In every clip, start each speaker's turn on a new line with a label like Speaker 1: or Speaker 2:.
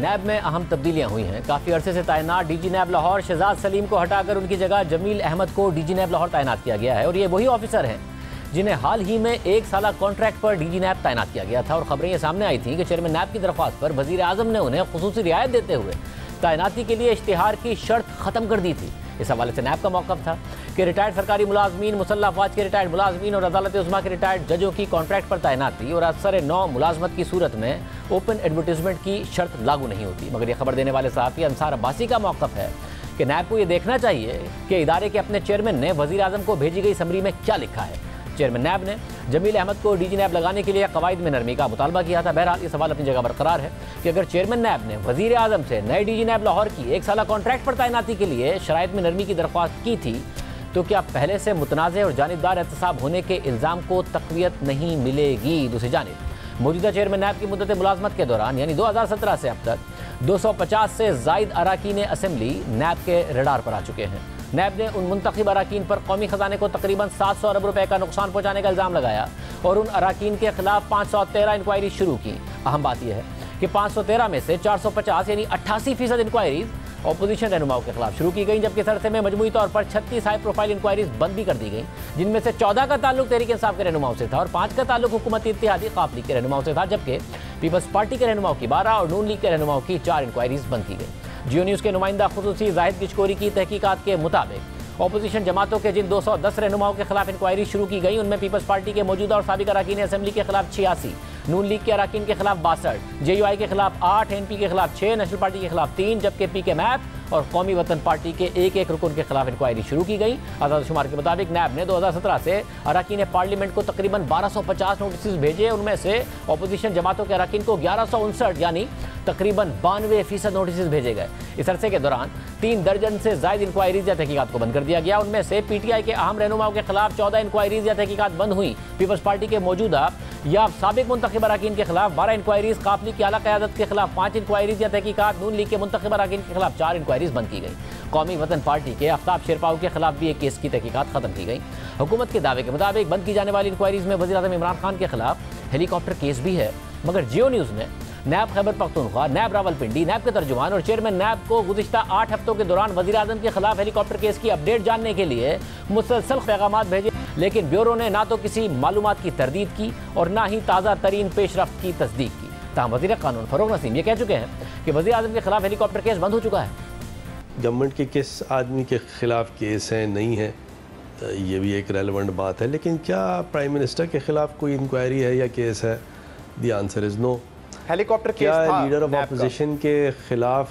Speaker 1: नैब में अहम तब्दीलियां हुई हैं। काफ़ी अरसे से तैनात डीजी नैब लाहौर शहजाद सलीम को हटाकर उनकी जगह जमील अहमद को डीजी नैब लाहौर तैनात किया गया है और ये वही ऑफिसर हैं जिन्हें हाल ही में 1 साला कॉन्ट्रैक्ट पर डीजी नैब तैनात किया गया था। और खबरें ये सामने आई थी कि चेयरमैन नैब की दरख्वास्त पर वज़ीर आज़म ने उन्हें खुसूसी रियायत देते हुए तैनाती के लिए इश्तिहार की शर्त ख़त्म कर दी थी। इस हवाले से नैब का मौक़िफ़ था कि रिटायर्ड सरकारी मुलाजमीन, मुसल्लह अफवाज के रिटायर्ड मुलाजमीन और अदालत उज़्मा के रिटायर्ड जजों की कॉन्ट्रैक्ट पर तैनाती और असर नौ मुलाजमत की सूरत में ओपन एडवर्टीजमेंट की शर्त लागू नहीं होती। मगर ये खबर देने वाले सहाफ़ी अंसार अब्बासी का मौक़िफ़ है कि नैब को ये देखना चाहिए कि इदारे के अपने चेयरमैन ने वज़ीर आज़म को भेजी गई समरी में क्या लिखा है। चेयरमैन नैब ने जमील अहमद को डीजी नैब लगाने के लिए कवायद में नरमी का मुतालबा किया था। बहरहाल ये सवाल अपनी जगह बरकरार है कि अगर चेयरमैन नैब ने वज़ीर आज़म से नए डीजी नैब लाहौर की 1 साला कॉन्ट्रैक्ट पर तैनाती के लिए शराइत में नरमी की दरख्वास्त की थी तो क्या पहले से मुतनाज़ और जानिबदार एहतसाब होने के इल्ज़ाम को तक़वियत नहीं मिलेगी। दूसरी जानिब मौजूदा चेयरमैन नैब की मुद्दत मुलाजमत के दौरान यानी 2017 से अब तक 250 से ज़ायद अराकीन असम्बली नैब के रडार पर आ चुके हैं। नैब ने उन मुंतखब अराकीन पर कौमी ख़जाने को तकरीबन 700 अरब रुपए का नुकसान पहुँचाने का इल्ज़ाम लगाया और उन अराकीन के खिलाफ 513 इंक्वायरी शुरू की। अहम बात यह है कि 513 में से 450 यानी 88% इंक्वायरीज अपोजिशन रहनुमाओं के खिलाफ शुरू की गई, जबकि सरसे में मजमूई तौर पर 36 हाई प्रोफाइल इंक्वायरीज बंद भी कर दी गई, जिनमें से 14 का ताल्लुक तहरीक इंसाफ के रहनुमाओं से था और 5 का ताल्लुक हुकूमती इत्तेहादी क़ाफ लीग के रहनुमाओं से था, जबकि पीपल्स पार्टी के रहनुमाओं की 12 और नून लीग के रहनुमाओं की 4 इंक्वायरीज बंद की गई। जियो न्यूज़ के नुमाइंदा खुसूसी जाहिद किशकोरी की तहकीकात के मुताबिक अपोजिशन जमातों के जिन 210 रहनुमाओं के खिलाफ इंक्वायरी शुरू की गई उनमें पीपल्स पार्टी के मौजूदा और साबिक अराकीन असेंबली के खिलाफ 86, नून लीग के अराकीन के खिलाफ 62, JUI के खिलाफ 8, NP के खिलाफ 6, नेशनल पार्टी के खिलाफ 3, जबकि PK मैप और कौमी वतन पार्टी के एक रुकन के खिलाफ इंक्वायरी शुरू की गई। आज़ाद शुमार के मुताबिक नैब ने 2017 से अराकीन पार्लियामेंट को तकरीबन 1250 नोटिस भेजे। उनमें से अपोजिशन जमातों के अराकीन को 1159 यानी तकरीबन 92% नोटिस भेजे गए। इस अरसे के दौरान 3 दर्जन से ज़ायद इंक्वायरीज या तहकीकात को बंद कर दिया गया। उनमें से PTI के अहम रहनुमाओं के खिलाफ 14 इंक्वायरीज या तहकीकात बंद हुई। पीपल्स पार्टी के मौजूदा या साबिक मुंतखब अराकीन के खिलाफ 12 इंक्वायरीज, क़ाफ लीग की आला क़यादत के खिलाफ 5 इंक्वायरीज या तहकीकात, नून लीग के मुंतखब अराकीन के खिलाफ 4 इंक्वायरीज बंद की गई। कौमी वतन पार्टी के आफ्ताब शेरपाऊ के खिलाफ भी एक केस की तहकीकात खत्म की गई। हुकूमत के दावे के मुताबिक बंद की जाने वाली इंक्वायरीज में वज़ीर आज़म इमरान खान के खिलाफ हेलीकॉप्टर केस भी है। मगर जियो न्यूज़ ने नैब खैबर पख्तूनख्वा, नैब रावलपिंडी, नैब के तर्जुमान और चेयरमैन नैब को गुज़िश्ता 8 हफ्तों के दौरान वज़ीर आज़म के खिलाफ हेलीकॉप्टर केस की अपडेट जानने के लिए मुसलसल पैगामात भेजे, लेकिन ब्यूरो ने ना तो किसी मालूमात की तरदीद की और ना ही ताज़ा तरीन पेशरफ्त की तस्दीक की। ताहम वज़ीर क़ानून फ़रूग नसीम ये कह चुके हैं कि वज़ीर आज़म के खिलाफ हेलीकॉप्टर केस बंद हो चुका है।
Speaker 2: गवर्नमेंट के किस आदमी के खिलाफ केस हैं नहीं है ये भी एक रेलेवेंट बात है, लेकिन क्या प्राइम मिनिस्टर के खिलाफ कोई इंक्वायरी है या केस है? The answer is no.
Speaker 3: Helicopter case
Speaker 2: क्या
Speaker 3: था
Speaker 2: लीडर ऑफ अपोजिशन के खिलाफ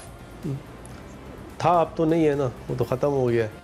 Speaker 2: था? अब तो नहीं है ना, वो तो ख़त्म हो गया है।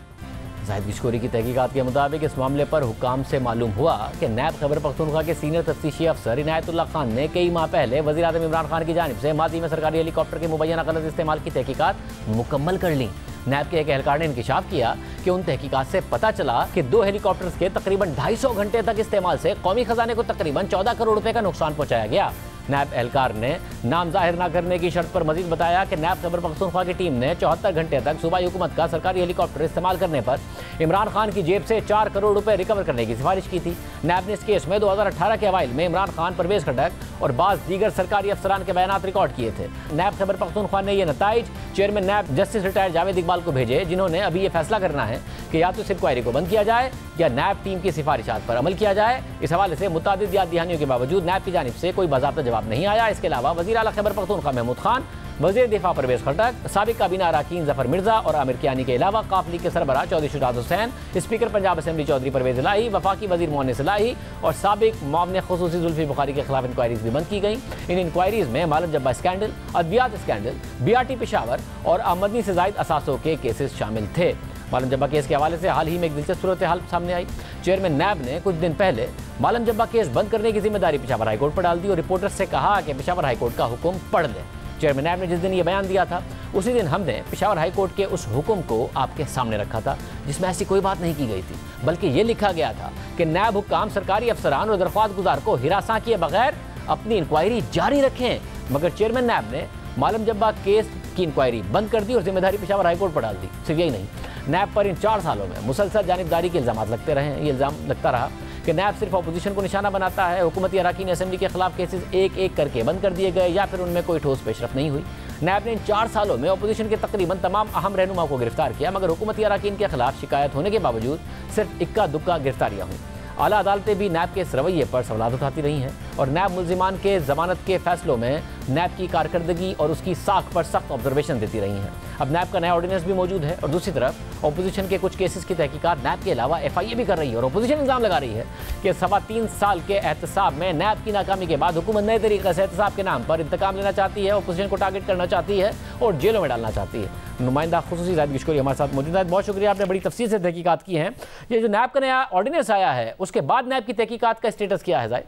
Speaker 1: जाहिद किशकोरी की तहकीकात के मुताबिक इस मामले पर हुकाम से मालूम हुआ कि नैब खैबर पख्तूनख्वा के सीनियर तफ्तीशी अफसर इनायतुल्लाह खान ने कई माह पहले वज़ीर आज़म इमरान खान की जानिब से माजी में सरकारी हेलीकॉप्टर के मुबैना गलत इस्तेमाल की तहकीकात मुकम्मल कर ली। नैब के एक एहलकार ने इंकिशाफ किया कि उन तहकीकात से पता चला कि 2 हेलीकॉप्टर्स के तकरीबन 250 घंटे तक इस्तेमाल से कौमी खजाने को तकरीबन 14 करोड़ रुपए का नुकसान पहुंचाया गया। नैब एहलकार ने नाम जाहिर न करने की शर्त पर मजीद बताया कि नैब खैबर पख्तूनख्वा की टीम ने 74 घंटे तक सूबाई हुकूमत का सरकारी हेलीकॉप्टर इस्तेमाल करने पर इमरान खान की जेब से 4 करोड़ रुपए रिकवर करने की सिफारिश की थी। नैब ने इस केस में 2018 के अवाइल में इमरान खान, परवेज खटक और बाज़ दीगर सरकारी अफसरान के बयानात रिकॉर्ड किए थे। नैब खैबर पख्तूनख्वा ने यह नताइज chairman NAB justice retired Javed Iqbal को भेजे, जिन्होंने अभी यह फैसला करना है कि या तो इस इंक्वायरी को बंद किया जाए या नैब टीम की सिफारिशात पर अमल किया जाए। इस हवाले से मुतादिद याद दहानियों के बावजूद नैब की जानिब से कोई बाज़ाब्ता जवाब नहीं आया। इसके अलावा वज़ीर आला खैबर पख्तूनख्वा महमूद खान, वज़ीर दिफा परवेज खटक, साबिक काबीना अराकीन ज़फ़र मिर्ज़ा और आमिर कियानी के अलावा क़ाफ लीग के सरबराह चौधरी शुजात हुसैन, स्पीकर पंजाब असेंबली चौधरी परवेज इलाही, वफाकी वज़ीर मोहनिस इलाही और साबिक मुआविन ख़ुसूसी जुल्फ़ी बुखारी के खिलाफ इंक्वायरीज भी बंद की गई। इन इंक्वायरीज में मालम जब्बा स्कैंडल, अद्वियात स्कैंडल, BRT पेशावर और आमदनी से ज़ायद असासों के केसेस शामिल थे। मालम जब्बा केस के हवाले से हाल ही में एक दिलचस्प सूरत हाल सामने आई। चेयरमैन नैब ने कुछ दिन पहले मालम जब्बा केस बंद करने की जिम्मेदारी पेशावर हाईकोर्ट पर डाल दी और रिपोर्टर्स से कहा कि पेशावर हाईकोर्ट का हुक्म पढ़ लें। चेयरमैन नैब ने जिस दिन ये बयान दिया था उसी दिन हमने पेशावर हाईकोर्ट के उस हुक्म को आपके सामने रखा था, जिसमें ऐसी कोई बात नहीं की गई थी, बल्कि ये लिखा गया था कि नैब हुक्काम सरकारी अफसरान और दरख्वास्त गुजार को हिरासा किए बगैर अपनी इंक्वायरी जारी रखें। मगर चेयरमैन नैब ने मालम जब्बा केस की इंक्वायरी बंद कर दी और जिम्मेदारी पेशावर हाईकोर्ट पर डाल दी। सिर्फ यही नहीं, नैब पर इन 4 सालों में मुसलसल जानिबदारी के इल्ज़ाम लगते रहे हैं। ये इल्ज़ाम लगता रहा कि नैब सिर्फ अपोजिशन को निशाना बनाता है। हुकूमती अराकीन असेंबली के खिलाफ केसेस एक एक करके बंद कर दिए गए या फिर उनमें कोई ठोस पेशरफ नहीं हुई। नैब ने इन 4 सालों में अपोजिशन के तकरीबन तमाम अहम रहनुमाओं को गिरफ्तार किया, मगर हुकूमती अरकान के खिलाफ शिकायत होने के बावजूद सिर्फ इक्का दुक्का गिरफ्तारियां हुई। आला अदालतें भी नैब के इस रवैये पर सवाल उठाती रही हैं और नैब मुल्जिमान के जमानत के फैसलों में नैब की कारकर्दगी और उसकी साख पर सख्त ऑब्जर्वेशन देती रही हैं। अब नैब का नया ऑर्डिनेंस भी मौजूद है और दूसरी तरफ अपोजिशन के कुछ केसेस की तहकीकात नैब के अलावा FIA भी कर रही है और अपोजिशन इल्ज़ाम लगा रही है कि 3.25 साल के एहतसाब में नैब की नाकामी के बाद हुकूमत नए तरीके से एहतसाब के नाम पर इंतकाम लेना चाहती है, अपोजिशन को टारगेट करना चाहती है और जेलों में डालना चाहती है। नुमाइंदा खुसूसी ज़ाहिद गिशकोरी हमारे साथ मौजूद है। बहुत शुक्रिया, आपने बड़ी तफसील से तहकीकात की हैं। ये जो नैब का नया ऑर्डिनेंस आया है उसके बाद नैब की तहकीकात का स्टेटस क्या है ज़ाहिद?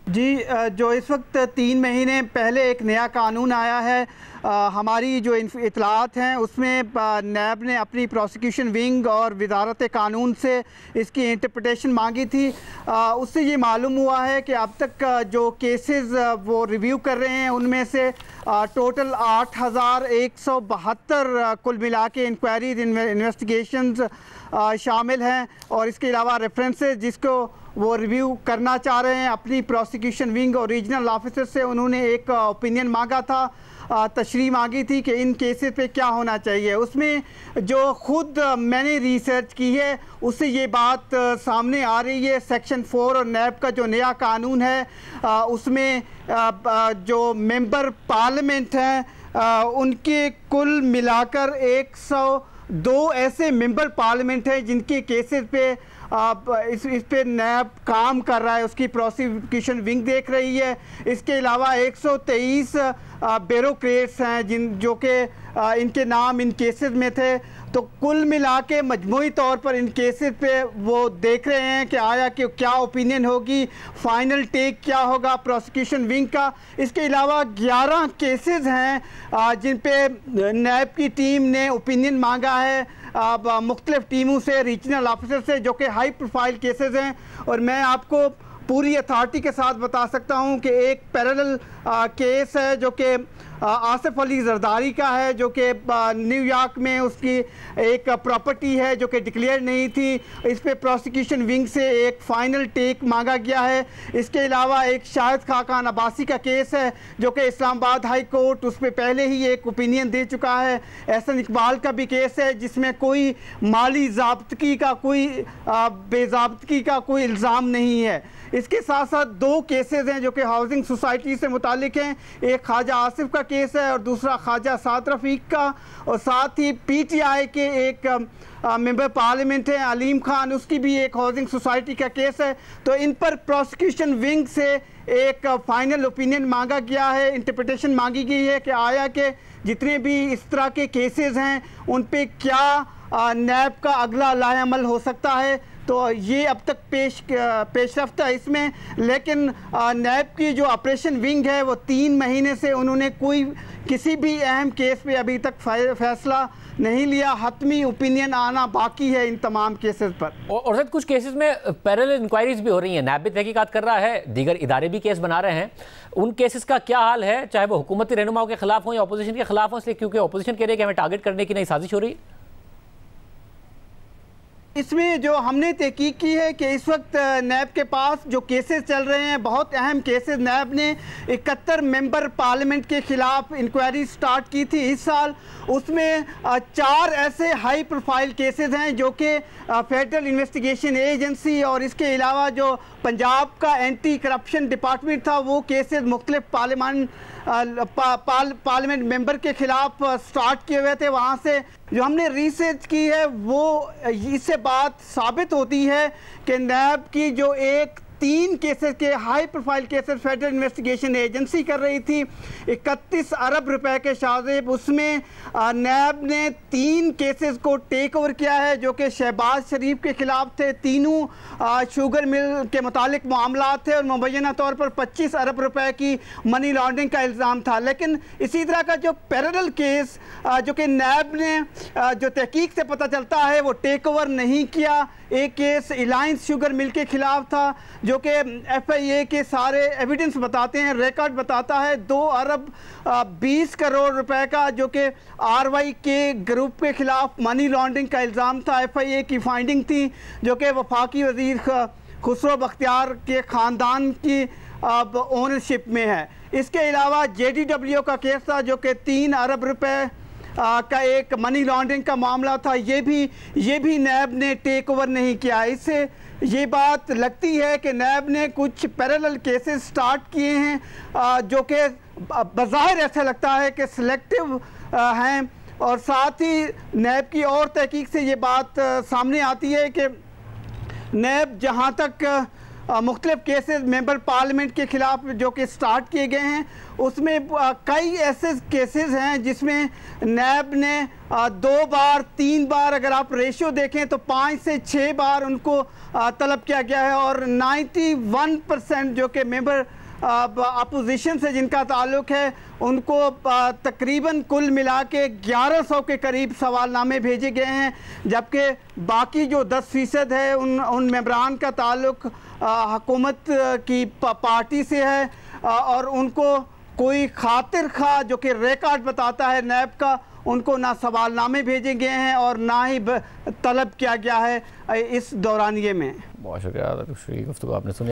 Speaker 3: जी, जो इस वक्त 3 महीने पहले एक नया कानून आया है, हमारी जो इतलात हैं उसमें नैब ने अपनी प्रोसिक्यूशन विंग और वजारत कानून से इसकी इंटरप्रिटेशन मांगी थी। उससे ये मालूम हुआ है कि अब तक जो केसेस वो रिव्यू कर रहे हैं उनमें से टोटल 8,172 कुल मिला के इंक्वायरीज इन्वेस्टिगेशंस शामिल हैं और इसके अलावा रेफरेंसेस जिसको वो रिव्यू करना चाह रहे हैं अपनी प्रोसिक्यूशन विंग और रीजनल ऑफिसर से उन्होंने एक ओपिनियन मांगा था, तशरीह मांगी थी कि इन केसेस पे क्या होना चाहिए। उसमें जो खुद मैंने रिसर्च की है उससे ये बात सामने आ रही है। सेक्शन 4 और नैब का जो नया कानून है उसमें जो मेंबर पार्लियामेंट हैं उनके कुल मिलाकर 102 ऐसे मेंबर पार्लियामेंट हैं जिनके केसेस पे इस पे नैब काम कर रहा है, उसकी प्रोसिक्यूशन विंग देख रही है। इसके अलावा 123 ब्यूरोक्रेट्स हैं जो कि इनके नाम इन केसेस में थे। तो कुल मिला के मजमूई तौर पर इन केसेस पे वो देख रहे हैं कि आया कि क्या ओपिनियन होगी, फाइनल टेक क्या होगा प्रोसिक्यूशन विंग का। इसके अलावा 11 केसेस हैं जिन पे नैब की टीम ने ओपिनियन मांगा है मुख्तलिफ टीमों से, रीजनल ऑफिसर से, जो कि हाई प्रोफाइल केसेस हैं। और मैं आपको पूरी अथॉरिटी के साथ बता सकता हूं कि एक पैरेलल केस है जो कि आसिफ अली जरदारी का है, जो कि न्यूयॉर्क में उसकी एक प्रॉपर्टी है जो कि डिक्लेयर नहीं थी। इस पे प्रोसिक्यूशन विंग से एक फ़ाइनल टेक मांगा गया है। इसके अलावा एक शाहिद खाकान अब्बासी का केस है जो कि इस्लामाबाद हाई कोर्ट उस पर पहले ही एक ओपिनियन दे चुका है। एहसन इकबाल का भी केस है जिसमें कोई माली ज़ाब्तगी का कोई बेज़ाब्तगी का कोई इल्ज़ाम नहीं है। इसके साथ साथ 2 केसेस हैं जो कि हाउसिंग सोसाइटी से मुतालिक हैं। एक ख्वाजा आसिफ का केस है और दूसरा ख्वाजा साद रफ़ीक का, और साथ ही PTI के एक मेंबर पार्लियामेंट है अलीम खान, उसकी भी एक हाउसिंग सोसाइटी का केस है। तो इन पर प्रोसिक्यूशन विंग से एक फ़ाइनल ओपिनियन मांगा गया है, इंटरप्रिटेशन मांगी गई है कि आया कि जितने भी इस तरह के केसेस हैं उन पे क्या नैब का अगला लाएअमल हो सकता है। तो ये अब तक पेशरफ्त है इसमें। लेकिन नैब की जो ऑपरेशन विंग है वो 3 महीने से उन्होंने किसी भी अहम केस पे अभी तक फैसला नहीं लिया। हतमी ओपिनियन आना बाकी है इन तमाम केसेस पर।
Speaker 1: और सर कुछ केसेस में पैरेलल इंक्वायरीज भी हो रही हैं, नैब भी तहकीकात कर रहा है, दीगर इदारे भी केस बना रहे हैं। उन केसेस का क्या हाल है, चाहे वो हुकूमती रहनुमाओं के खिलाफ हो या अपोजिशन के खिलाफ हो, इसलिए क्योंकि अपोजिशन कह रही है कि हमें टारगेट करने की नई साजिश हो रही है।
Speaker 3: इसमें जो हमने तहकीक की है कि इस वक्त नैब के पास जो केसेस चल रहे हैं बहुत अहम केसेस, नैब ने 71 मेंबर पार्लियामेंट के खिलाफ इंक्वायरी स्टार्ट की थी इस साल। उसमें 4 ऐसे हाई प्रोफाइल केसेस हैं जो कि फेडरल इन्वेस्टिगेशन एजेंसी और इसके अलावा जो पंजाब का एंटी करप्शन डिपार्टमेंट था वो केसेस मुख्तलिफ पार्लियामेंट मेंबर के खिलाफ स्टार्ट किए हुए थे। वहाँ से जो हमने रिसर्च की है वो इससे बात साबित होती है कि नैब की जो 3 केसेस के high profile cases federal investigation agency कर रही थी, 31 अरब रुपए के शाज़ेब, उसमें नैब ने 3 केसेस को टेक ओवर किया है जो कि शहबाज शरीफ के खिलाफ थे। तीनों शुगर मिल के मुतालिक मामला थे और मुबैना तौर पर 25 अरब रुपए की मनी लॉन्ड्रिंग का इल्ज़ाम था। लेकिन इसी तरह का जो पैरेलल केस जो कि नैब ने जो तहकीक से पता चलता है वो टेक ओवर नहीं किया। एक केस रिलायंस शुगर मिल के खिलाफ था जो कि FIA के सारे एविडेंस बताते हैं, रिकॉर्ड बताता है 2 अरब 20 करोड़ रुपए का जो कि RY के ग्रुप के खिलाफ मनी लॉन्ड्रिंग का इल्ज़ाम था। FIA की फाइंडिंग थी जो कि वफाकी वज़ीर खुसरो बख्तियार के ख़ानदान की अब ओनरशिप में है। इसके अलावा JDW का केस था जो कि 3 अरब रुपए का एक मनी लॉन्ड्रिंग का मामला था, ये भी नैब ने टेक ओवर नहीं किया। इससे ये बात लगती है कि नैब ने कुछ पैरेलल केसेस स्टार्ट किए हैं जो कि बज़ाहिर ऐसा लगता है कि सिलेक्टिव हैं, और साथ ही नैब की और तहकीक से ये बात सामने आती है कि नैब जहाँ तक मुख्तलिफ केसेस मेंबर पार्लियामेंट के खिलाफ जो कि स्टार्ट किए गए हैं उसमें कई ऐसे केसेस हैं जिसमें नैब ने 2 बार 3 बार, अगर आप रेशियो देखें तो 5 से 6 बार उनको तलब किया गया है, और 91% जो कि मेंबर अपोजिशन से जिनका ताल्लुक है उनको तकरीबन कुल मिला के 1100 के करीब सवालनामे भेजे गए हैं, जबकि बाकी जो 10% है उन मेंबरान का ताल्लुक हुकूमत की पार्टी से है, और उनको कोई खातिर खा जो कि रिकॉर्ड बताता है नैब का, उनको ना सवालनामे भेजे गए हैं और ना ही तलब किया गया है इस दौरानिये में।
Speaker 1: बहुत शुक्रिया गुफ्तगू आपने सुनी।